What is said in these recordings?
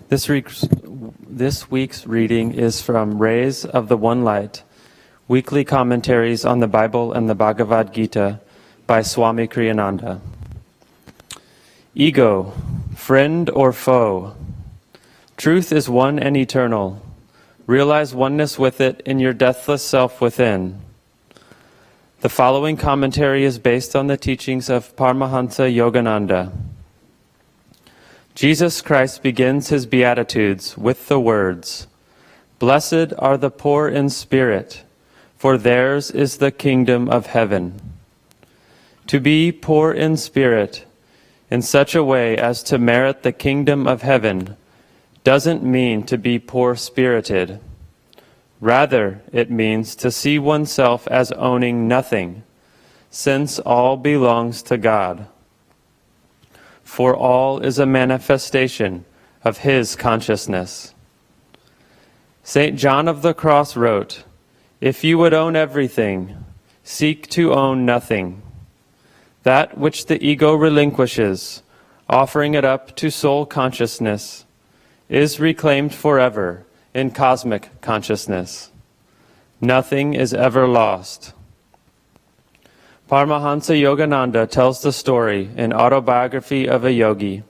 This week's reading is from Rays of the One Light, Weekly Commentaries on the Bible and the Bhagavad Gita by Swami Kriyananda. Ego, friend or foe? Truth is one and eternal. Realize oneness with it in your deathless self within. The following commentary is based on the teachings of Paramahansa Yogananda. Jesus Christ begins his Beatitudes with the words, "Blessed are the poor in spirit, for theirs is the kingdom of heaven." To be poor in spirit, in such a way as to merit the kingdom of heaven, doesn't mean to be poor-spirited. Rather, it means to see oneself as owning nothing, since all belongs to God. For all is a manifestation of His consciousness. St. John of the Cross wrote, "If you would own everything, seek to own nothing. That which the ego relinquishes, offering it up to soul consciousness, is reclaimed forever in cosmic consciousness. Nothing is ever lost." Paramahansa Yogananda tells the story in Autobiography of a Yogi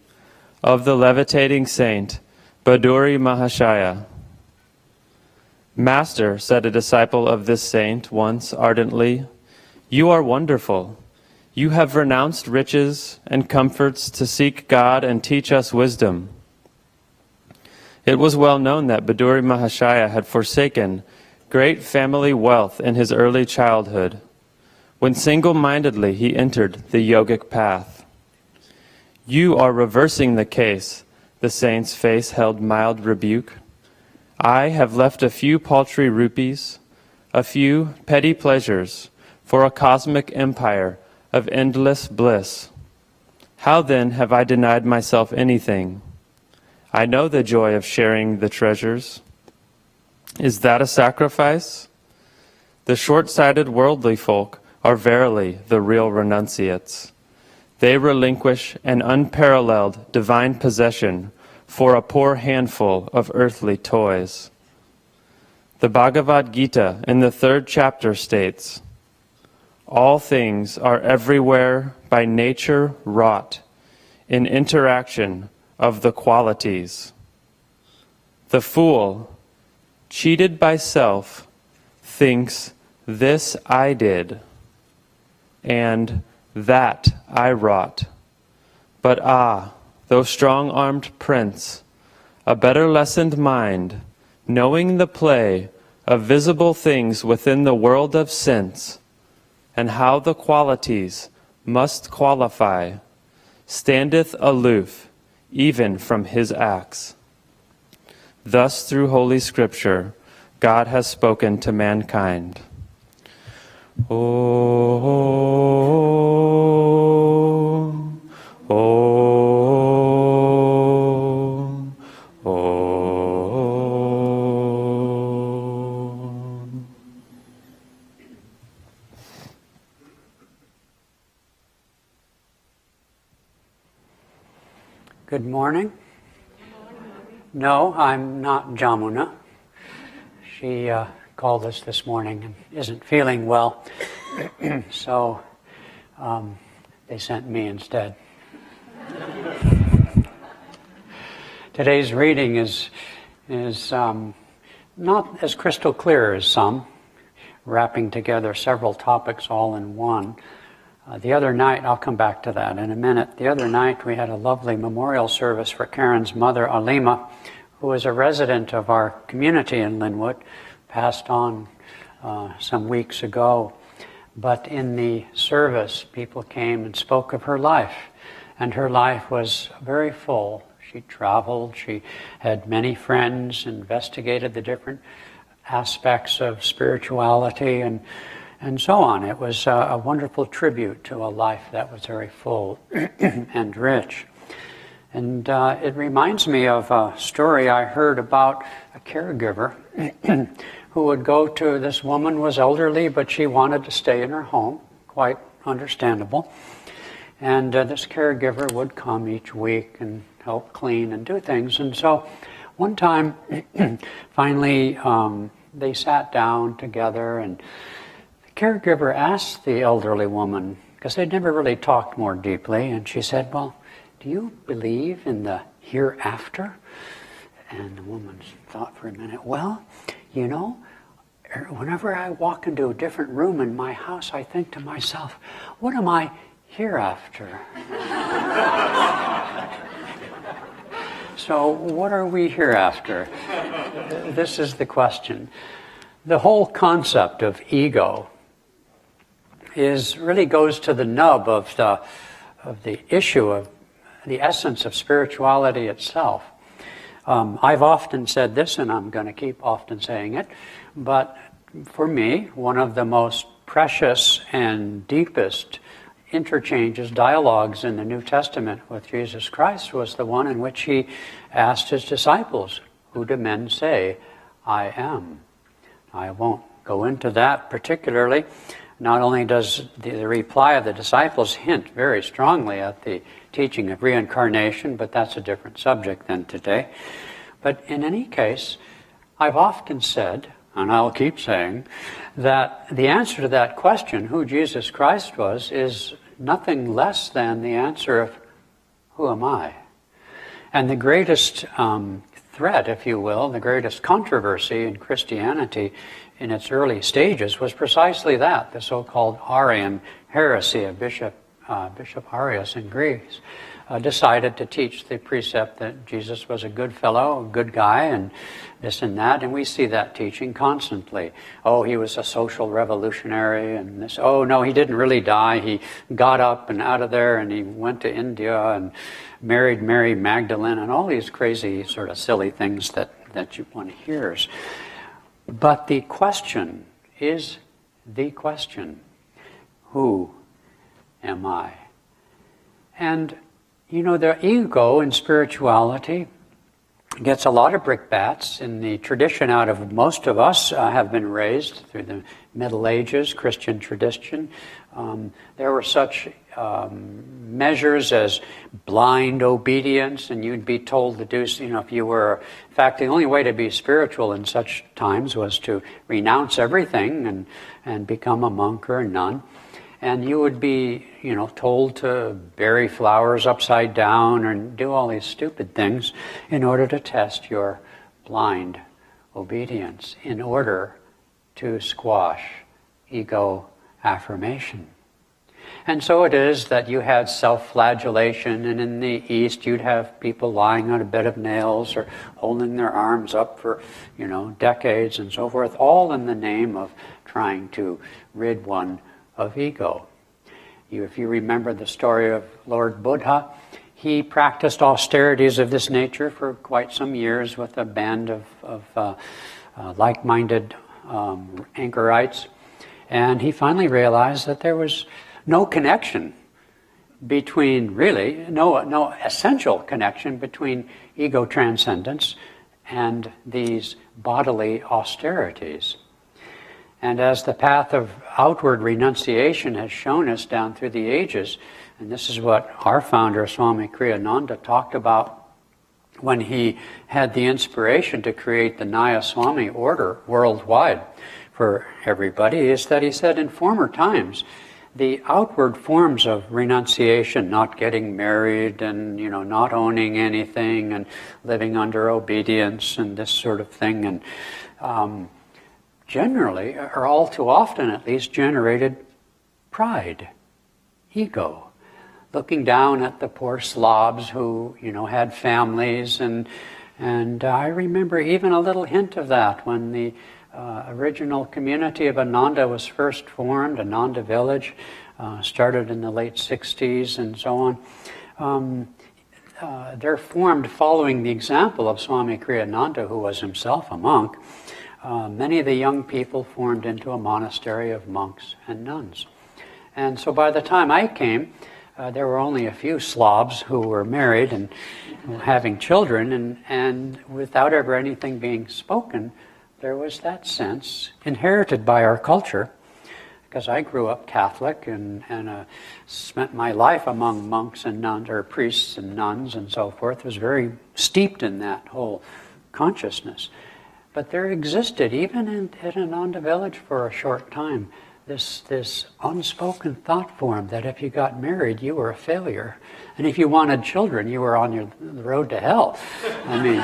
of the levitating saint Baduri Mahashaya. "Master," said a disciple of this saint once ardently, "you are wonderful. You have renounced riches and comforts to seek God and teach us wisdom." It was well known that Baduri Mahashaya had forsaken great family wealth in his early childhood, when single-mindedly he entered the yogic path. "You are reversing the case," the saint's face held mild rebuke. "I have left a few paltry rupees, a few petty pleasures, for a cosmic empire of endless bliss. How then have I denied myself anything? I know the joy of sharing the treasures. Is that a sacrifice? The short-sighted worldly folk are verily the real renunciates. They relinquish an unparalleled divine possession for a poor handful of earthly toys." The Bhagavad Gita in the 3rd chapter states, "All things are everywhere by nature wrought, in interaction of the qualities. The fool, cheated by self, thinks, 'This I did,' and 'that I wrought.' But thou strong-armed prince, a better lessoned mind, knowing the play of visible things within the world of sense, and how the qualities must qualify, standeth aloof even from his acts." Thus, through Holy Scripture, God has spoken to mankind. Om, Om, Om. Good morning. No, I'm not Jamuna. She called us this morning and isn't feeling well, so they sent me instead. Today's reading is not as crystal clear as some, wrapping together several topics all in one. The other night, I'll come back to that in a minute. The other night we had a lovely memorial service for Karen's mother, Alima, who was a resident of our community in Linwood, passed on some weeks ago. But in the service, people came and spoke of her life. And her life was very full. She traveled, she had many friends, investigated the different aspects of spirituality and so on. It was a wonderful tribute to a life that was very full and rich. And it reminds me of a story I heard about a caregiver who would go to, this woman was elderly, but she wanted to stay in her home, quite understandable. And this caregiver would come each week and help clean and do things. And so one time, finally, they sat down together, and the caregiver asked the elderly woman, because they'd never really talked more deeply, and she said, well, do you believe in the hereafter? And the woman thought for a minute, well, you know, whenever I walk into a different room in my house, I think to myself, what am I hereafter? So what are we hereafter? This is the question. The whole concept of ego really goes to the nub of the issue of the essence of spirituality itself. I've often said this, and I'm going to keep often saying it, but for me, one of the most precious and deepest interchanges, dialogues in the New Testament with Jesus Christ was the one in which he asked his disciples, who do men say I am? I won't go into that particularly. Not only does the reply of the disciples hint very strongly at the teaching of reincarnation, but that's a different subject than today. But in any case, I've often said, and I'll keep saying, that the answer to that question, who Jesus Christ was, is nothing less than the answer of, who am I? And the greatest threat, if you will, the greatest controversy in Christianity in its early stages was precisely that, the so-called Arian heresy of Bishop Arius in Greece. Decided to teach the precept that Jesus was a good fellow, a good guy, and this and that, and we see that teaching constantly. Oh, he was a social revolutionary, and this, oh no, he didn't really die, he got up and out of there, and he went to India and married Mary Magdalene, and all these crazy sort of silly things that one hears. But the question is the question, who am I? And you know, the ego in spirituality gets a lot of brickbats. In the tradition out of most of us have been raised through the Middle Ages, Christian tradition. There were such measures as blind obedience, and you'd be told to do, you know, if you were, in fact, the only way to be spiritual in such times was to renounce everything and become a monk or a nun. And you would be, you know, told to bury flowers upside down and do all these stupid things in order to test your blind obedience, in order to squash ego affirmation. And so it is that you had self-flagellation, and in the East you'd have people lying on a bed of nails or holding their arms up for, you know, decades and so forth, all in the name of trying to rid one of ego. If you remember the story of Lord Buddha, he practiced austerities of this nature for quite some years with a band of like-minded anchorites, and he finally realized that there was no connection between, really, no essential connection between ego transcendence and these bodily austerities. And as the path of outward renunciation has shown us down through the ages, and this is what our founder, Swami Kriyananda, talked about when he had the inspiration to create the Nayaswami order worldwide for everybody, is that he said in former times, the outward forms of renunciation, not getting married and, you know, not owning anything and living under obedience and this sort of thing, and generally, or all too often at least, generated pride, ego, looking down at the poor slobs who, you know, had families, and I remember even a little hint of that when the original community of Ananda was first formed, Ananda village, started in the late 60s and so on. They're formed following the example of Swami Kriyananda, who was himself a monk. Many of the young people formed into a monastery of monks and nuns. And so by the time I came, there were only a few slobs who were married and having children, and without ever anything being spoken, there was that sense, inherited by our culture, because I grew up Catholic and spent my life among monks and nuns, or priests and nuns and so forth. Was very steeped in that whole consciousness. But there existed, even in Ananda village for a short time, this unspoken thought form that if you got married, you were a failure. And if you wanted children, you were on the road to hell. I mean,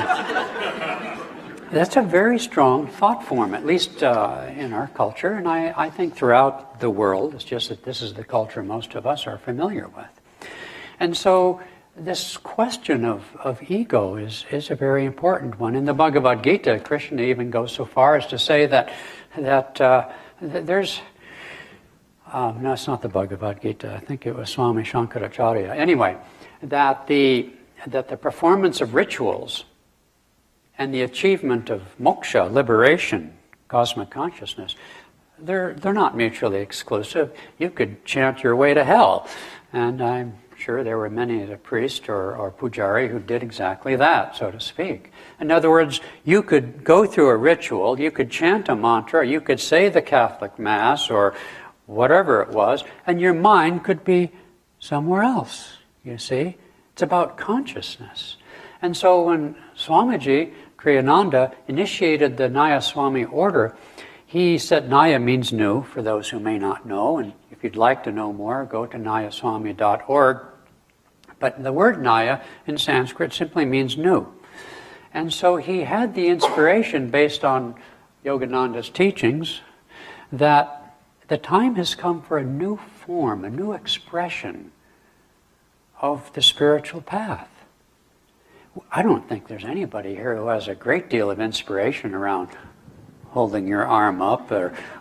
that's a very strong thought form, at least in our culture, and I think throughout the world. It's just that this is the culture most of us are familiar with. And so this question of ego is a very important one. In the Bhagavad Gita, Krishna even goes so far as to say that there's... no, it's not the Bhagavad Gita. I think it was Swami Shankaracharya. Anyway, that the performance of rituals and the achievement of moksha, liberation, cosmic consciousness, they're not mutually exclusive. You could chant your way to hell, and I'm sure there were many a priest or pujari who did exactly that, so to speak. In other words, you could go through a ritual, you could chant a mantra, you could say the Catholic Mass or whatever it was, and your mind could be somewhere else, you see. It's about consciousness. And so when Swamiji Kriyananda initiated the Nayaswami order, he said, Naya means new, for those who may not know, and if you'd like to know more, go to nayaswami.org. But the word Naya in Sanskrit simply means new. And so he had the inspiration based on Yogananda's teachings that the time has come for a new form, a new expression of the spiritual path. I don't think there's anybody here who has a great deal of inspiration around holding your arm up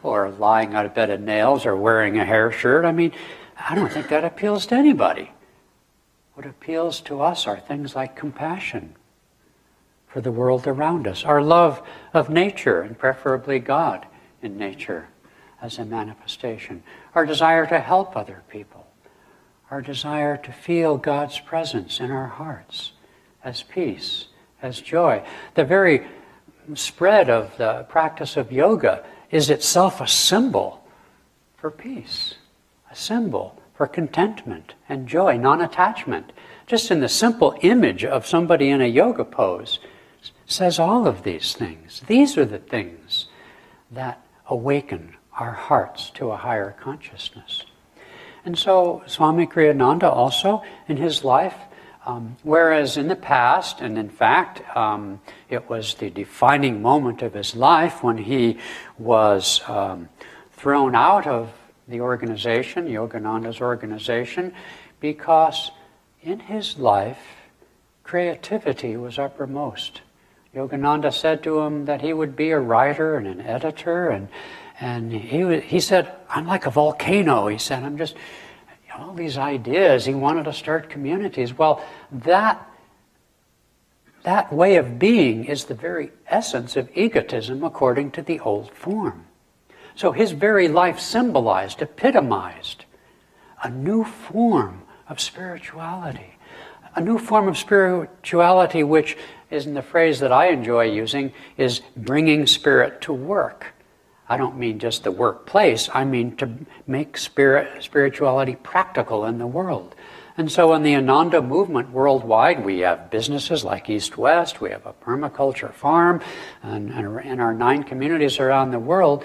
or lying on a bed of nails or wearing a hair shirt. I mean, I don't think that appeals to anybody. What appeals to us are things like compassion for the world around us, our love of nature, and preferably God in nature as a manifestation, our desire to help other people, our desire to feel God's presence in our hearts as peace, as joy. The very spread of the practice of yoga is itself a symbol for peace, a symbol for contentment and joy, non-attachment. Just in the simple image of somebody in a yoga pose says all of these things. These are the things that awaken our hearts to a higher consciousness. And so Swami Kriyananda also, in his life, whereas in the past, and in fact, it was the defining moment of his life when he was thrown out of the organization, Yogananda's organization, because in his life, creativity was uppermost. Yogananda said to him that he would be a writer and an editor, and he said, I'm like a volcano. He said, I'm just... all these ideas. He wanted to start communities. Well, that way of being is the very essence of egotism according to the old form. So his very life symbolized, epitomized a new form of spirituality. A new form of spirituality which, is in the phrase that I enjoy using, is bringing spirit to work. I don't mean just the workplace, I mean to make spirituality practical in the world. And so in the Ananda movement worldwide, we have businesses like East West, we have a permaculture farm, and in our 9 communities around the world,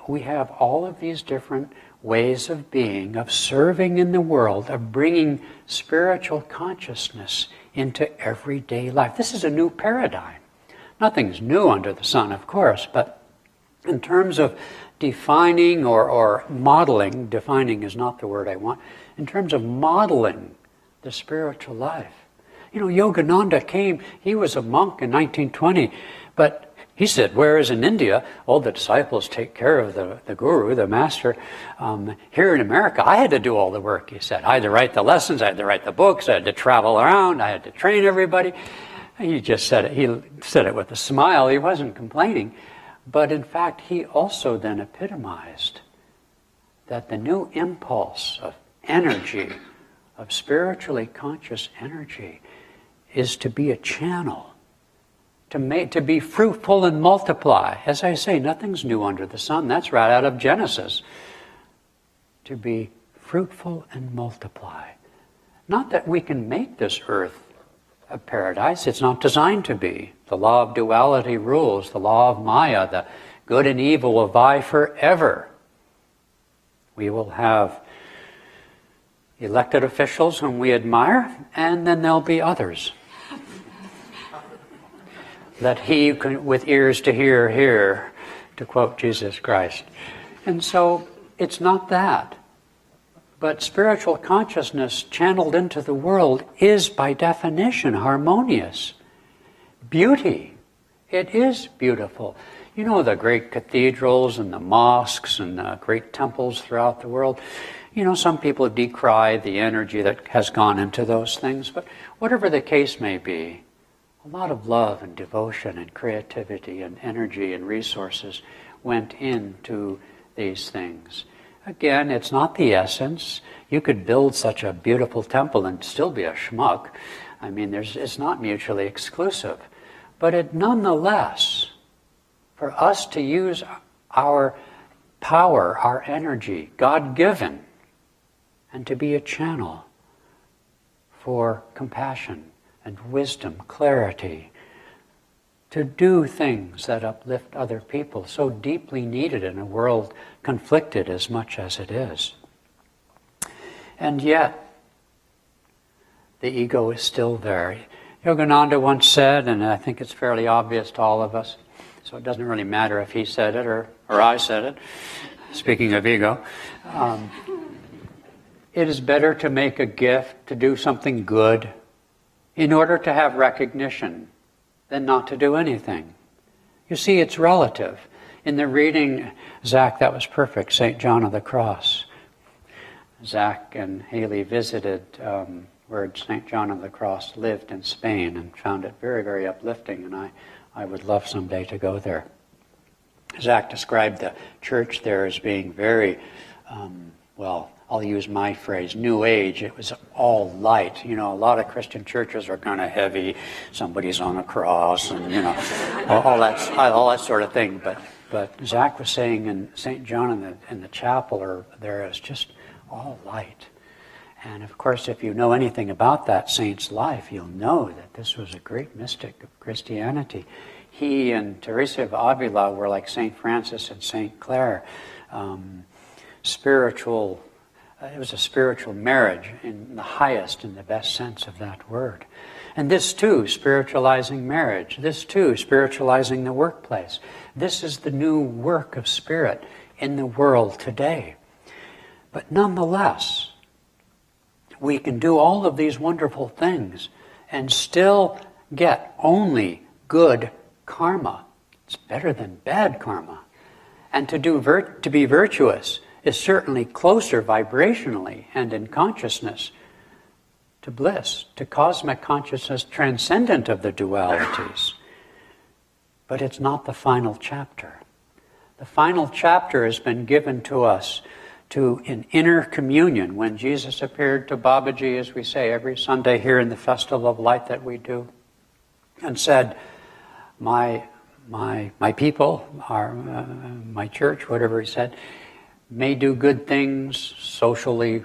we have all of these different ways of being, of serving in the world, of bringing spiritual consciousness into everyday life. This is a new paradigm. Nothing's new under the sun, of course, but in terms of defining or modeling, defining is not the word I want, in terms of modeling the spiritual life. You know, Yogananda came, he was a monk in 1920, but he said, whereas in India, all the disciples take care of the guru, the master, here in America, I had to do all the work, he said. I had to write the lessons, I had to write the books, I had to travel around, I had to train everybody. He just said it, he said it with a smile, he wasn't complaining. But in fact, he also then epitomized that the new impulse of energy, of spiritually conscious energy, is to be a channel to be fruitful and multiply. As I say, nothing's new under the sun. That's right out of Genesis. To be fruitful and multiply. Not that we can make this earth a paradise. It's not designed to be. The law of duality rules. The law of Maya. The good and evil will vie forever. We will have elected officials whom we admire, and then there'll be others. Let he with ears to hear, to quote Jesus Christ. And so it's not that. But spiritual consciousness channeled into the world is by definition harmonious. Beauty. It is beautiful. You know, the great cathedrals and the mosques and the great temples throughout the world. You know, some people decry the energy that has gone into those things, but whatever the case may be, a lot of love and devotion and creativity and energy and resources went into these things. Again, it's not the essence. You could build such a beautiful temple and still be a schmuck. I mean, it's not mutually exclusive. But it nonetheless, for us to use our power, our energy, God-given, and to be a channel for compassion and wisdom, clarity, to do things that uplift other people, so deeply needed in a world conflicted as much as it is. And yet, the ego is still there. Yogananda once said, and I think it's fairly obvious to all of us, so it doesn't really matter if he said it or I said it, speaking of ego, it is better to make a gift, to do something good, in order to have recognition, than not to do anything. You see, it's relative. In the reading, Zach, that was perfect, St. John of the Cross. Zach and Haley visited where St. John of the Cross lived in Spain and found it very, very uplifting, and I would love someday to go there. Zach described the church there as being very, I'll use my phrase, New Age. It was all light. You know, a lot of Christian churches are kind of heavy. Somebody's on a cross, and you know, all that sort of thing. But Zach was saying in St. John in the chapel there is just all light. And of course, if you know anything about that saint's life, you'll know that this was a great mystic of Christianity. He and Teresa of Avila were like St. Francis and St. Clare, spiritual. It was a spiritual marriage in the highest and the best sense of that word. And this too, spiritualizing marriage. This too, spiritualizing the workplace. This is the new work of spirit in the world today. But nonetheless, we can do all of these wonderful things and still get only good karma. It's better than bad karma. And to be virtuous is certainly closer vibrationally and in consciousness to bliss, to cosmic consciousness transcendent of the dualities. But it's not the final chapter. The final chapter has been given to us in inner communion when Jesus appeared to Babaji, as we say every Sunday here in the Festival of Light that we do, and said, my people, my church, whatever he said, may do good things, socially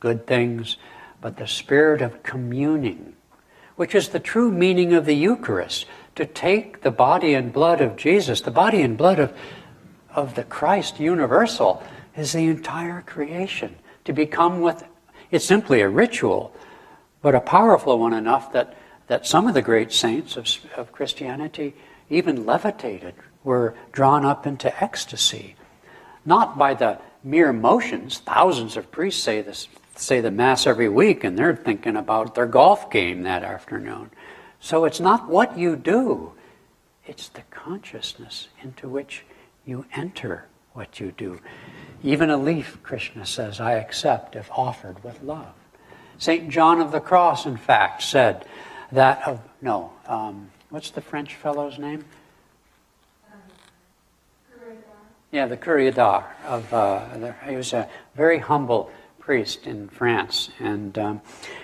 good things, but the spirit of communing, which is the true meaning of the Eucharist, to take the body and blood of Jesus, the body and blood of the Christ universal, is the entire creation. To become it's simply a ritual, but a powerful one enough that some of the great saints of Christianity even levitated, were drawn up into ecstasy. Not by the mere motions. Thousands of priests say the Mass every week, and they're thinking about their golf game that afternoon. So it's not what you do, it's the consciousness into which you enter what you do. Even a leaf, Krishna says, I accept if offered with love. St. John of the Cross, in fact, said that what's the French fellow's name? Yeah, the Curiadar. He was a very humble priest in France, and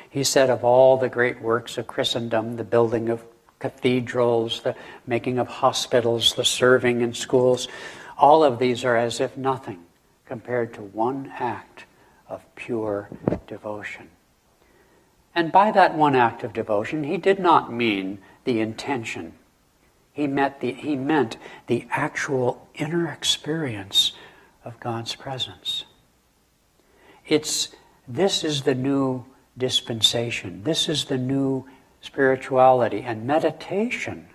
he said of all the great works of Christendom, the building of cathedrals, the making of hospitals, the serving in schools, all of these are as if nothing compared to one act of pure devotion. And by that one act of devotion, he did not mean the intention. He meant the actual inner experience of God's presence. This is the new dispensation. This is the new spirituality. And meditation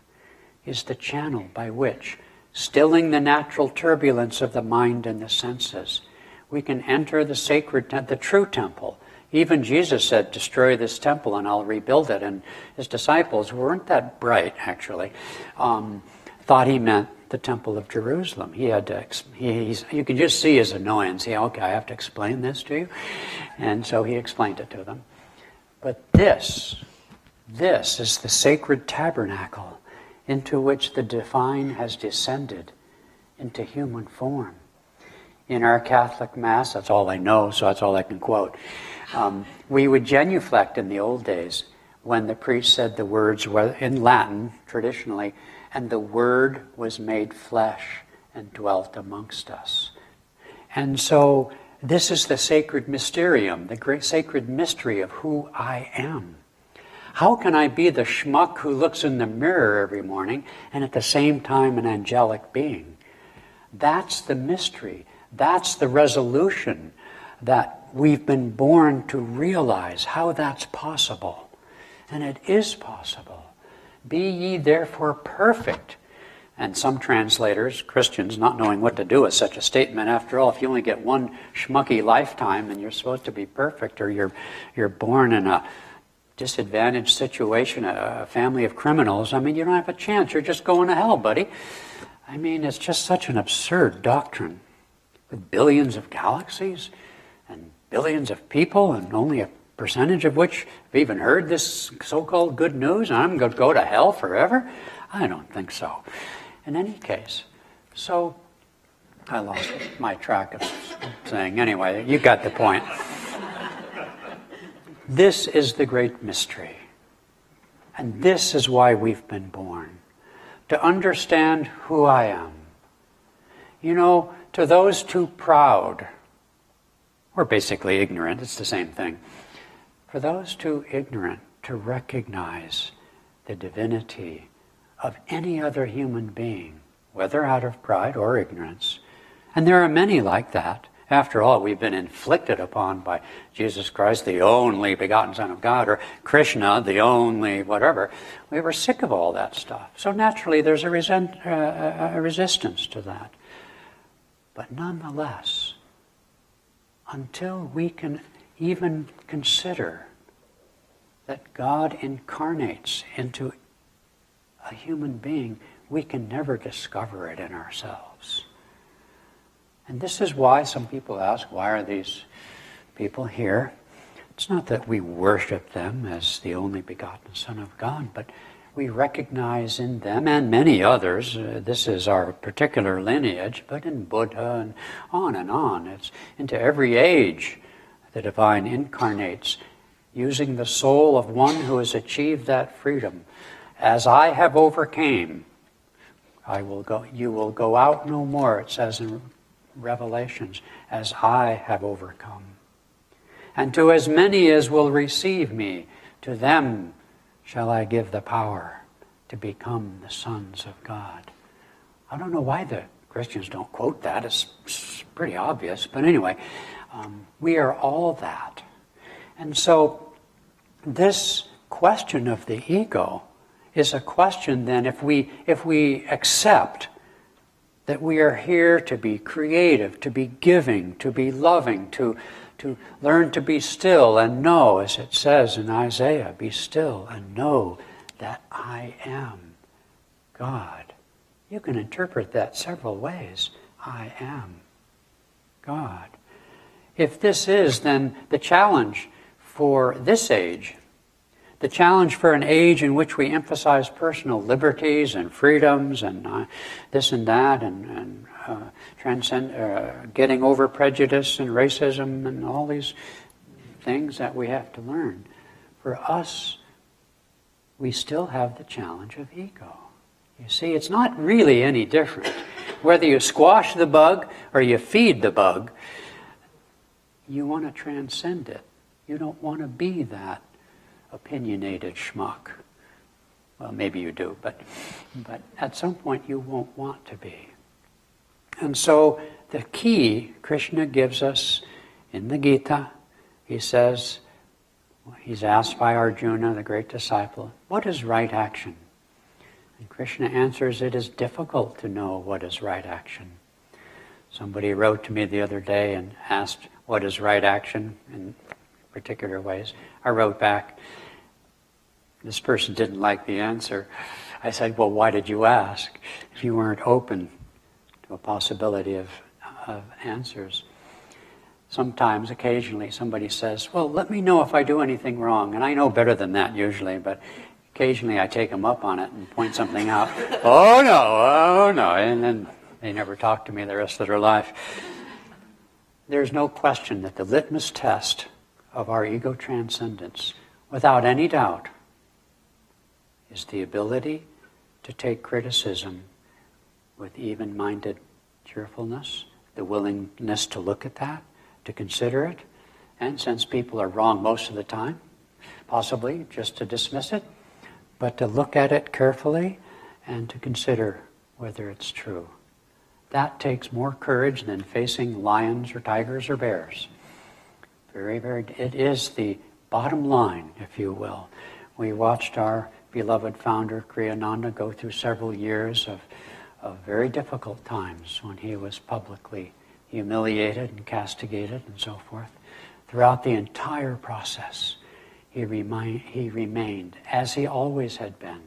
is the channel by which, stilling the natural turbulence of the mind and the senses, we can enter the sacred, the true temple. Even Jesus said, destroy this temple and I'll rebuild it. And his disciples weren't that bright, actually. Thought he meant the temple of Jerusalem. He had to, you could just see his annoyance. Okay, I have to explain this to you. And so he explained it to them. But this is the sacred tabernacle into which the divine has descended into human form. In our Catholic Mass, that's all I know, so that's all I can quote. We would genuflect in the old days when the priest said the words in Latin, traditionally, and the Word was made flesh and dwelt amongst us. And so this is the sacred mysterium, the great sacred mystery of who I am. How can I be the schmuck who looks in the mirror every morning and at the same time an angelic being? That's the mystery. That's the resolution that we've been born to realize how that's possible. And it is possible. Be ye therefore perfect. And some translators, Christians, not knowing what to do with such a statement, after all, if you only get one schmucky lifetime and you're supposed to be perfect, or you're born in a disadvantaged situation, a family of criminals, I mean, you don't have a chance. You're just going to hell, buddy. I mean, it's just such an absurd doctrine. With billions of galaxies and billions of people, and only a percentage of which have even heard this so-called good news, and I'm going to go to hell forever? I don't think so. In any case, so I lost my track of saying. Anyway, you got the point. This is the great mystery. And this is why we've been born. To understand who I am. You know, to those too proud, or basically ignorant, it's the same thing. For those too ignorant to recognize the divinity of any other human being, whether out of pride or ignorance. And there are many like that. After all, we've been inflicted upon by Jesus Christ, the only begotten Son of God, or Krishna, the only whatever. We were sick of all that stuff. So naturally, there's a resistance to that. But nonetheless, until we can even consider that God incarnates into a human being, we can never discover it in ourselves. And this is why some people ask, why are these people here? It's not that we worship them as the only begotten Son of God, but we recognize in them, and many others, this is our particular lineage, but in Buddha and on, it's into every age the divine incarnates, using the soul of one who has achieved that freedom. As I have overcame, you will go out no more, it says in Revelations, as I have overcome. And to as many as will receive me, to them shall I give the power to become the sons of God. I don't know why the Christians don't quote that. It's pretty obvious. But anyway, we are all that. And so this question of the ego is a question then, if we accept that we are here to be creative, to be giving, to be loving, to learn to be still and know, as it says in Isaiah, be still and know that I am God. You can interpret that several ways. I am God. If this is then the challenge for this age, the challenge for an age in which we emphasize personal liberties and freedoms and this and that and getting over prejudice and racism and all these things that we have to learn. For us, we still have the challenge of ego. You see, it's not really any different. Whether you squash the bug or you feed the bug, you want to transcend it. You don't want to be that opinionated schmuck. Well, maybe you do, but at some point you won't want to be. And so the key Krishna gives us in the Gita, he says, he's asked by Arjuna, the great disciple, what is right action? And Krishna answers, it is difficult to know what is right action. Somebody wrote to me the other day and asked, what is right action in particular ways? I wrote back, this person didn't like the answer. I said, well, why did you ask if you weren't open to a possibility of answers? Sometimes, occasionally, somebody says, well, let me know if I do anything wrong. And I know better than that usually, but occasionally I take them up on it and point something out. Oh no. And then they never talk to me the rest of their life. There's no question that the litmus test of our ego transcendence, without any doubt, is the ability to take criticism with even-minded cheerfulness, the willingness to look at that, to consider it, and since people are wrong most of the time, possibly just to dismiss it, but to look at it carefully and to consider whether it's true. That takes more courage than facing lions or tigers or bears. It is the bottom line, if you will. We watched our beloved founder, Kriyananda, go through several years of very difficult times when he was publicly humiliated and castigated and so forth. Throughout the entire process, he remained, as he always had been,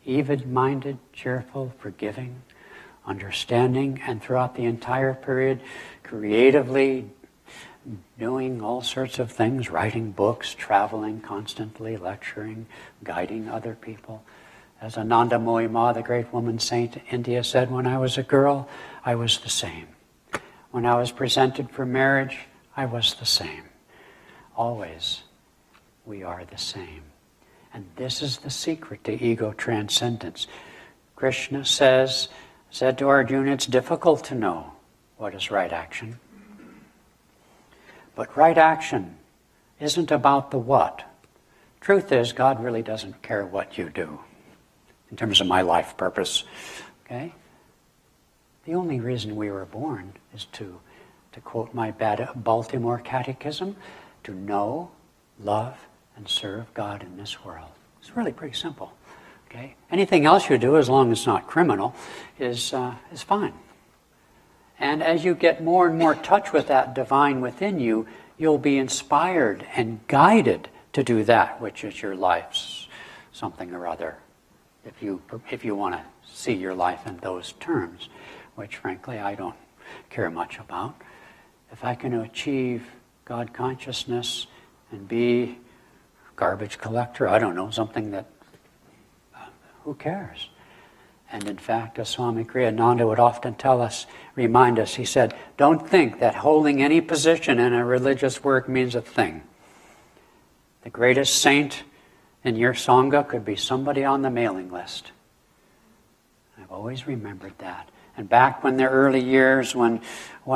even-minded, cheerful, forgiving, understanding, and throughout the entire period, creatively doing all sorts of things, writing books, traveling constantly, lecturing, guiding other people. As Anandamoyi Ma, the great woman saint in India, said, when I was a girl, I was the same. When I was presented for marriage, I was the same. Always, we are the same. And this is the secret to ego transcendence. Krishna said to Arjuna, it's difficult to know what is right action. But right action isn't about the what. Truth is, God really doesn't care what you do in terms of my life purpose. Okay? The only reason we were born is to quote my Baltimore Catechism, to know, love, and serve God in this world. It's really pretty simple. Okay? Anything else you do, as long as it's not criminal, is fine. And as you get more and more touch with that divine within you, you'll be inspired and guided to do that which is your life's something or other. If you want to see your life in those terms, which frankly I don't care much about. If I can achieve God consciousness and be a garbage collector, I don't know, something that, who cares? And in fact, as Swami Kriyananda would often remind us, he said, don't think that holding any position in a religious work means a thing. The greatest saint in your Sangha could be somebody on the mailing list. I've always remembered that. And back when the early years, when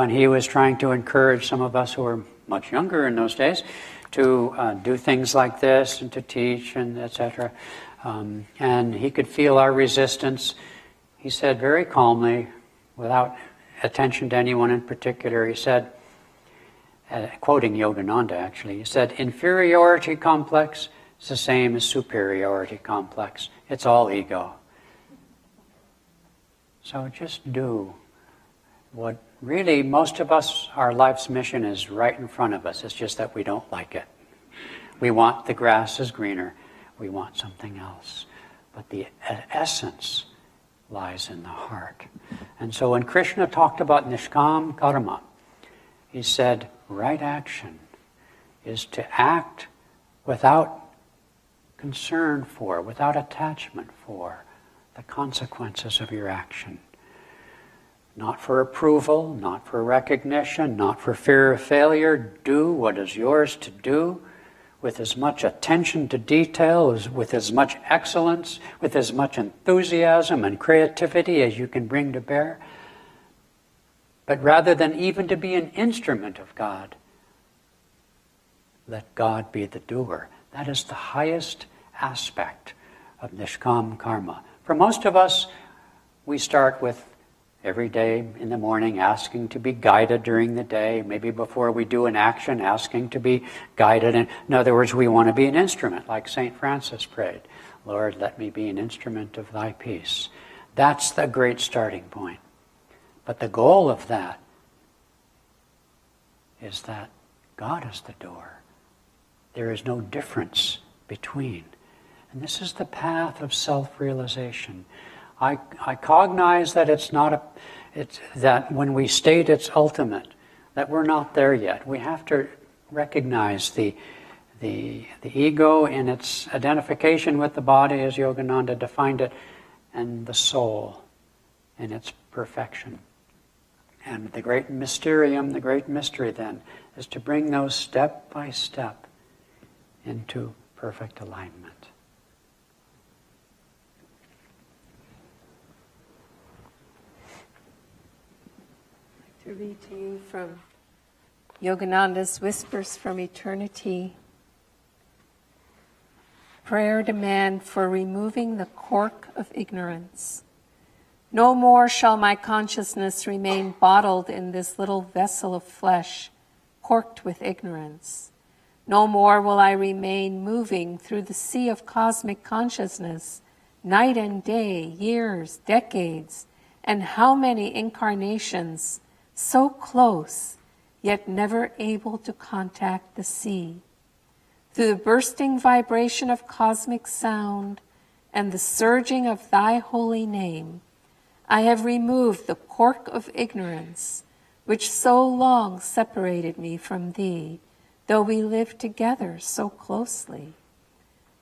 he was trying to encourage some of us who were much younger in those days to do things like this and to teach and etc., and he could feel our resistance, he said very calmly, without attention to anyone in particular, he said, quoting Yogananda actually, he said, inferiority complex is the same as superiority complex. It's all ego. So just do what really most of us, our life's mission is right in front of us. It's just that we don't like it. We want the grass is greener. We want something else. But the essence lies in the heart. And so when Krishna talked about nishkam karma, he said right action is to act without concern for, without attachment for the consequences of your action. Not for approval, not for recognition, not for fear of failure. Do what is yours to do with as much attention to detail, with as much excellence, with as much enthusiasm and creativity as you can bring to bear. But rather than even to be an instrument of God, let God be the doer. That is the highest aspect of Nishkam Karma. For most of us, we start with every day in the morning asking to be guided during the day, maybe before we do an action, asking to be guided. In other words, we want to be an instrument, like St. Francis prayed. Lord, let me be an instrument of thy peace. That's the great starting point. But the goal of that is that God is the door. There is no difference between. And this is the path of self-realization. I cognize that it's that when we state it's ultimate, that we're not there yet. We have to recognize the ego in its identification with the body, as Yogananda defined it, and the soul in its perfection. And the great mysterium, the great mystery then, is to bring those step by step into perfect alignment. To read to you from Yogananda's Whispers from Eternity. Prayer demand for removing the cork of ignorance. No more shall my consciousness remain bottled in this little vessel of flesh, corked with ignorance. No more will I remain moving through the sea of cosmic consciousness, night and day, years, decades, and how many incarnations, so close, yet never able to contact the sea. Through the bursting vibration of cosmic sound and the surging of thy holy name, I have removed the cork of ignorance, which so long separated me from thee, though we lived together so closely.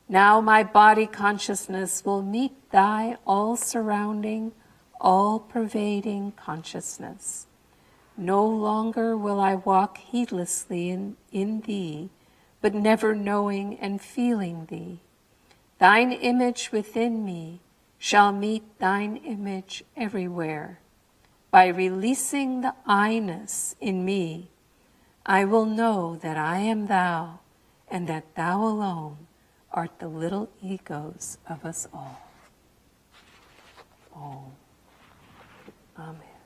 Now my body consciousness will meet thy all-surrounding, all-pervading consciousness. No longer will I walk heedlessly in thee, but never knowing and feeling thee. Thine image within me shall meet thine image everywhere. By releasing the I-ness in me, I will know that I am thou, and that thou alone art the little egos of us all. Om. Amen.